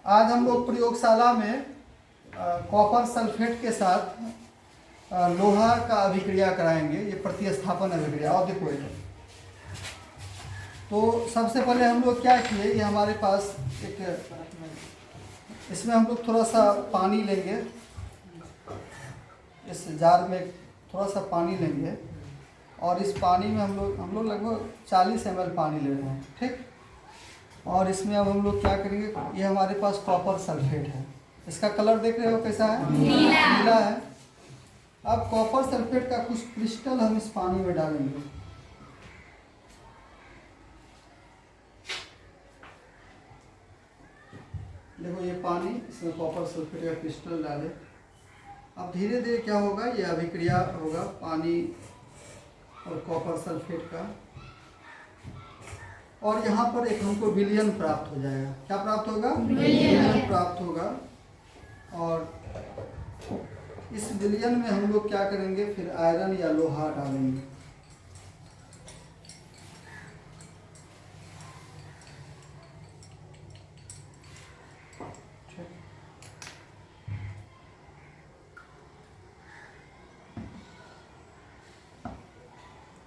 आज हम लोग प्रयोगशाला में कॉपर सल्फेट के साथ लोहा का अभिक्रिया कराएंगे। ये प्रतिस्थापन अभिक्रिया। और देखो ये तो सबसे पहले हम लोग क्या किए, ये हमारे पास एक, इसमें हम लोग थोड़ा सा पानी लेंगे। इस जार में थोड़ा सा पानी लेंगे और इस पानी में हम लोग लगभग 40 ml पानी ले रहे हैं, ठीक। और इसमें अब हम लोग क्या करेंगे, ये हमारे पास कॉपर सल्फेट है। इसका कलर देख रहे हो कैसा है, नीला है। अब कॉपर सल्फेट का कुछ क्रिस्टल हम इस पानी में डालेंगे। देखो ये पानी, इसमें कॉपर सल्फेट का क्रिस्टल डाले। अब धीरे धीरे क्या होगा, ये अभिक्रिया होगा पानी और कॉपर सल्फेट का, और यहाँ पर एक हमको विलयन प्राप्त हो जाएगा। क्या प्राप्त होगा, विलयन प्राप्त होगा। और इस विलयन में हम लोग क्या करेंगे, फिर आयरन या लोहा डालेंगे।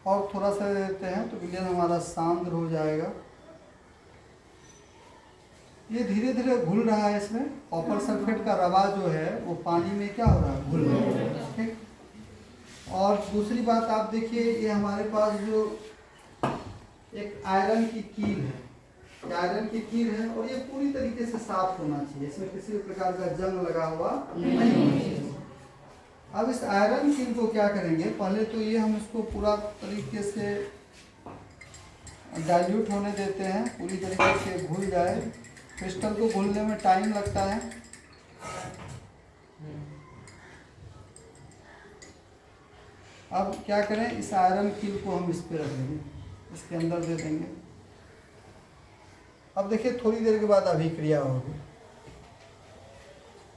और थोड़ा सा देते हैं तो विलयन हमारा सांद्र हो जाएगा। ये धीरे धीरे घुल रहा है। इसमें कॉपर सल्फेट का रवा जो है वो पानी में क्या हो रहा है, घुल रहा है, ठीक। और दूसरी बात आप देखिए, ये हमारे पास जो एक आयरन की कील है, ये आयरन की कील है और ये पूरी तरीके से साफ होना चाहिए। इसमें किसी भी प्रकार का जंग लगा हुआ नहीं होना चाहिए। अब इस आयरन कील को क्या करेंगे, पहले तो ये हम इसको पूरा तरीके से डाइल्यूट होने देते हैं, पूरी तरीके से घुल जाए। क्रिस्टल को घुलने में टाइम लगता है। अब क्या करें, इस आयरन कील को हम इस पे रख देंगे, इसके अंदर दे देंगे। अब देखिए थोड़ी देर के बाद अभिक्रिया होगी।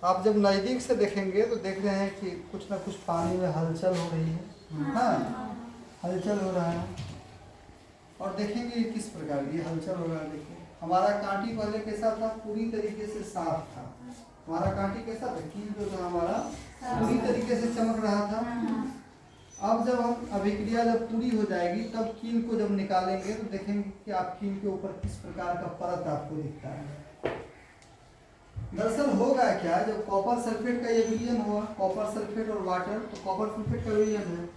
आप जब नज़दीक से देखेंगे तो देख रहे हैं कि कुछ ना कुछ पानी में हलचल हो रही है। हाँ, हलचल हो रहा है। और देखेंगे किस प्रकार की हलचल हो रहा है। देखिए हमारा कांटी पहले कैसा था, पूरी तरीके से साफ था। हमारा कांटी कैसा था, कील जो था हमारा पूरी तरीके से चमक रहा था। अब जब हम अभिक्रिया जब पूरी हो जाएगी, तब कील को जब निकालेंगे तो देखेंगे कि आप कील के ऊपर किस प्रकार का परत आपको दिखता है। दरअसल होगा क्या, जब कॉपर सल्फेट का ये विलयन हुआ, कॉपर सल्फेट और वाटर, तो कॉपर सल्फेट का विलयन है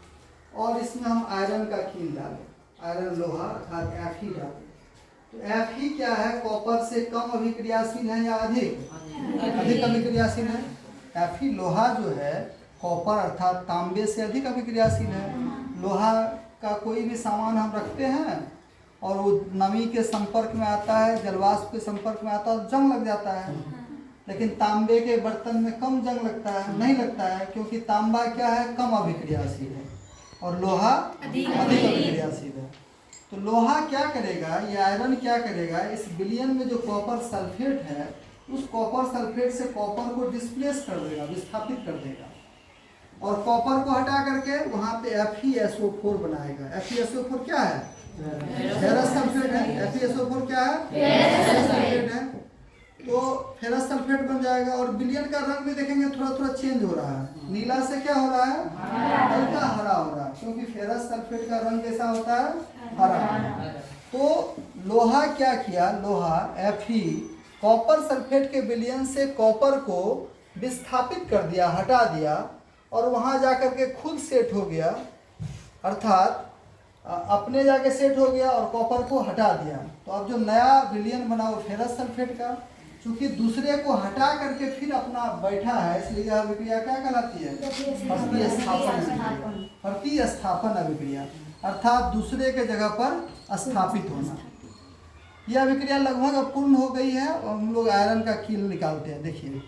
और इसमें हम आयरन का कील डालें, आयरन लोहा अर्थात Fe डालें। तो Fe क्या है, कॉपर से कम अभिक्रियाशील है या अधिक अभिक्रियाशील है। Fe लोहा जो है कॉपर अर्थात तांबे से अधिक अभिक्रियाशील है। लोहा का कोई भी सामान हम रखते हैं और वो नमी के संपर्क में आता है, जलवाष्प के संपर्क में आता है और जंग लग जाता है। लेकिन तांबे के बर्तन में कम जंग लगता है, नहीं लगता है, क्योंकि तांबा क्या है, कम अभिक्रियाशील है और लोहा अधिक अभिक्रियाशील है। तो लोहा क्या करेगा, ये आयरन क्या करेगा, इस विलयन में जो कॉपर सल्फेट है, उस कॉपर सल्फेट से कॉपर को डिस्प्लेस कर देगा, विस्थापित कर देगा और कॉपर को हटा करके वहाँ पे FeSO4 बनाएगा। FeSO4 क्या है, फेरस सल्फेट है। FeSO4 क्या है, फेरस सल्फेट है। तो फेरस सल्फेट बन जाएगा और विलयन का रंग भी देखेंगे थोड़ा थोड़ा चेंज हो रहा है। नीला से क्या हो रहा है, हल्का हरा हो रहा है, क्योंकि फेरस सल्फेट का रंग कैसा होता है, हरा। तो लोहा क्या किया, लोहा Fe कॉपर सल्फेट के विलयन से कॉपर को विस्थापित कर दिया, हटा दिया और वहां जाकर के खुद सेट हो गया, अर्थात अपने जाके सेट हो गया और कॉपर को हटा दिया। तो अब जो नया विलयन बना वो फेरस सल्फेट का, चूंकि दूसरे को हटा करके फिर अपना बैठा है, इसलिए यह अभिक्रिया क्या कहलाती है, प्रतिस्थापन अभिक्रिया, अर्थात दूसरे के जगह पर स्थापित होना। यह अभिक्रिया लगभग अब पूर्ण हो गई है और हम लोग आयरन का कील निकालते हैं। देखिए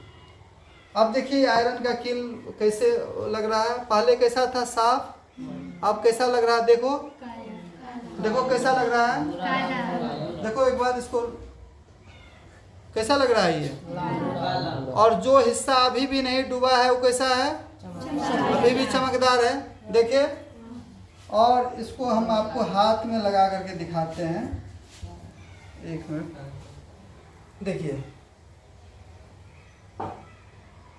अब देखिए आयरन का कील कैसे लग रहा है, पहले कैसा था, साफ, अब कैसा लग रहा है, देखो देखो कैसा लग रहा है। देखो एक बार इसको, कैसा लग रहा है ये, और जो हिस्सा अभी भी नहीं डूबा है वो कैसा है, अभी भी चमकदार है। देखिए, और इसको हम आपको हाथ में लगा करके दिखाते हैं। एक मिनट, देखिए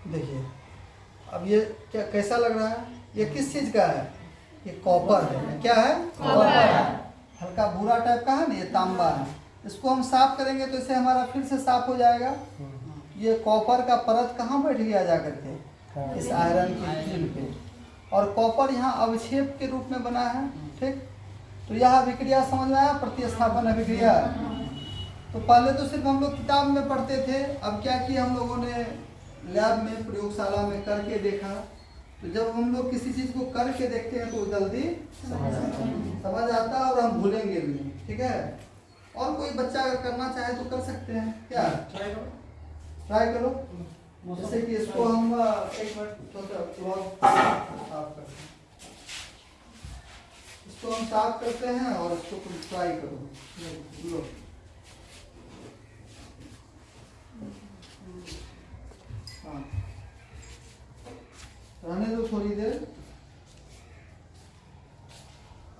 देखिए अब ये क्या कैसा लग रहा है, ये किस चीज़ का है, ये कॉपर है। क्या है? कॉपर। हल्का भूरा टाइप का है ना, ये तांबा है। इसको हम साफ करेंगे तो इसे हमारा फिर से साफ हो जाएगा। ये कॉपर का परत कहाँ बैठ गया जा करके, इस आयरन की फिल्म पे, और कॉपर यहाँ अवक्षेप के रूप में बना है। ठीक, तो यह अभिक्रिया समझ में आया, प्रतिस्थापन अभिक्रिया। तो पहले तो सिर्फ हम लोग किताब में पढ़ते थे, अब क्या किया हम लोगों ने लैब में, प्रयोगशाला में करके देखा। तो जब हम लोग किसी चीज़ को करके देखते हैं तो जल्दी समझ आता है और हम भूलेंगे भी नहीं। ठीक है, और कोई बच्चा अगर करना चाहे तो कर सकते हैं। क्या ट्राई करो। जैसे कि इसको हम एक मिनट साफ करते हैं, इसको हम साफ करते हैं और इसको तुम ट्राई करो। लो हाँ, रहने दो थोड़ी देर।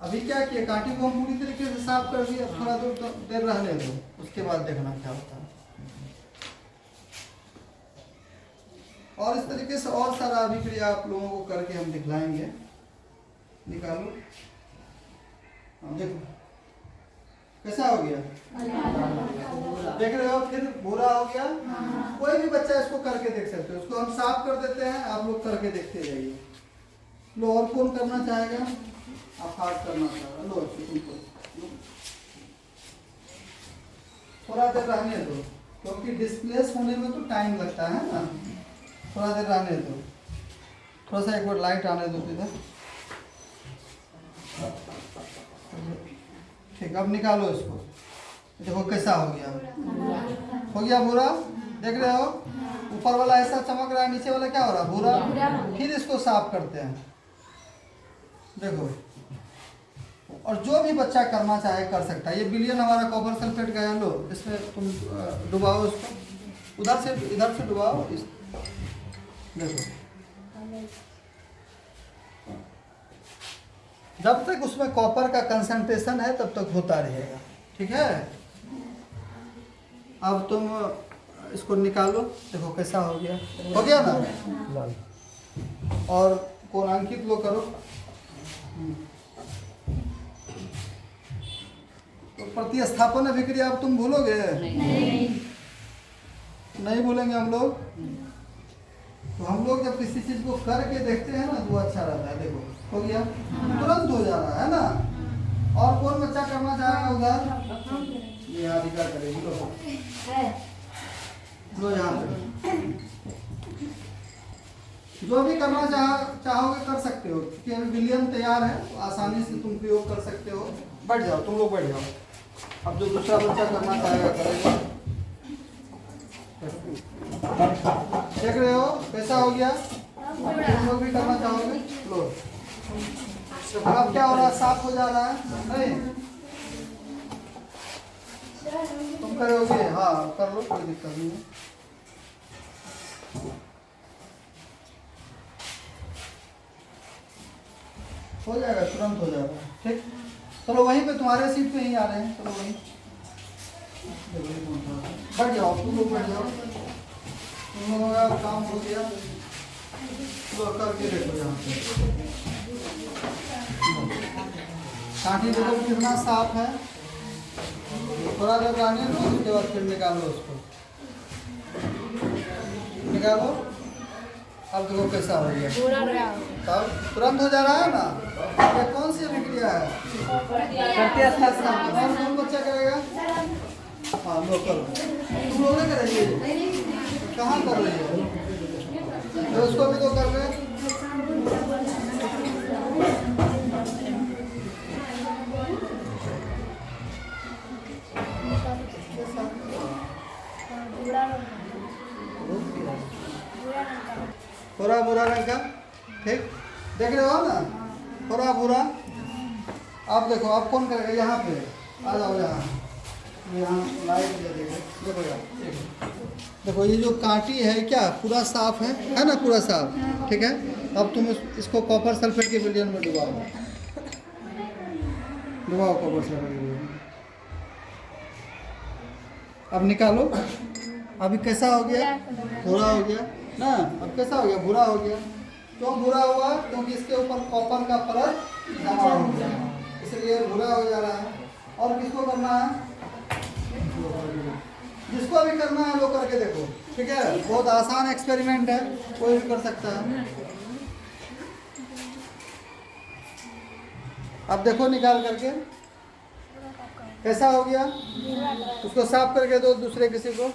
अभी क्या किया, कांटे को हम पूरी तरीके से साफ कर दिया, थोड़ा देर रहने दो, उसके बाद देखना क्या होता है। और इस तरीके से और सारा अभिक्रिया आप लोगों को करके हम दिखलाएंगे। निकालो, देखो कैसा हो गया, देख रहे हो, फिर भूरा हो गया। कोई भी बच्चा इसको करके देख सकते हो। इसको हम साफ कर देते हैं, आप लोग करके देखते जाइए। लो, और कौन करना चाहेगा, आप हाथ करना चाहेगा, लो तुमको थोड़ा देर रहने दो, क्योंकि डिस्प्लेस होने में तो टाइम लगता है ना। थोड़ा देर रहने दो, थोड़ा सा एक बार लाइट आने दो इधर। ठीक, अब निकालो इसको, देखो कैसा हो गया, हो गया भूरा। देख रहे हो, ऊपर वाला ऐसा चमक रहा है, नीचे वाला क्या हो रहा है, भूरा। फिर इसको साफ करते हैं, देखो। और जो भी बच्चा करना चाहे कर सकता है। ये विलयन हमारा कॉपर सल्फेट का है। लो, इसमें तुम डुबाओ इसको, उधर से इधर से डुबाओ। इस देखो, जब तक उसमें कॉपर का कंसंट्रेशन है तब तक होता रहेगा। ठीक है, अब तुम इसको निकालो, देखो कैसा हो गया, हो गया ना। और कौन अंकित लो करो। तो प्रतिस्थापन अभिक्रिया अब तुम भूलोगे? नहीं भूलेंगे हम लोग। तो हम लोग जब किसी चीज को करके देखते हैं ना तो अच्छा रहता है। देखो हो गया, तुरंत हो जा रहा है ना। और कौन बच्चा करना चाहेगा उधर, ये अधिकार करेगी। लो यहाँ पे, जो भी करना चाहोगे कर सकते हो, क्योंकि अभी विलियन तैयार है तो आसानी से तुम प्रयोग कर सकते हो। बैठ जाओ, तुम लोग बैठ जाओ। अब जो दूसरा बच्चा करना चाहेगा करेगा। देख रहे हो कैसा हो गया, तुम लोग भी करना चाहोगे। लो, अब क्या हो रहा है, साफ हो जा रहा है। नहीं तुम करोगे? हाँ कर लो, कोई दिक्कत नहीं है। हो जाएगा, तुरंत हो जाएगा। ठीक, चलो वहीं पे तुम्हारे सीट पे ही आ रहे हैं। चलो वहीं बैठ जाओ, तुम लोग बैठ जाओ। तुम लोगों का काम हो गया, तो करके देखो यहाँ पे। कांटी देखो कितना साफ है। थोड़ा देर रहने दो, उसके बाद फिर निकालो उसको, निकालो। अब देखो कैसा हो गया, तब तुरंत हो जा रहा है ना। ये कौन सी अभिक्रिया है, और कौन बच्चा करेगा? हाँ लो करो, तुम लोग नहीं करेंगे, कहाँ कर रही है, तो उसको भी तो कर रहे। थोड़ा भूरा रंग का, ठीक, देख रहे हो ना, थोड़ा भूरा। आप देखो, आप कौन करेगा, यहाँ पे आ जाओ, यहाँ लाइट देखो यार। देखो ये जो कांटी है क्या पूरा साफ है ना, पूरा साफ। ठीक है, अब तुम इसको कॉपर सल्फेट के विलयन में डुबाओ, कॉपर सल्फेट के विलयन में। अब निकालो, अभी कैसा हो गया, थोड़ा हो गया। ना। अब कैसा हो गया, भूरा हो गया। क्यों भूरा हुआ? क्योंकि इसके ऊपर कॉपर का परत जमा हो गया, इसलिए भूरा हो जा रहा है। और किसको करना है? जिसको भी करना है लो करके देखो, ठीक है। बहुत आसान एक्सपेरिमेंट है, कोई भी कर सकता है। अब देखो निकाल करके कैसा हो गया। उसको साफ करके दो दूसरे किसी को।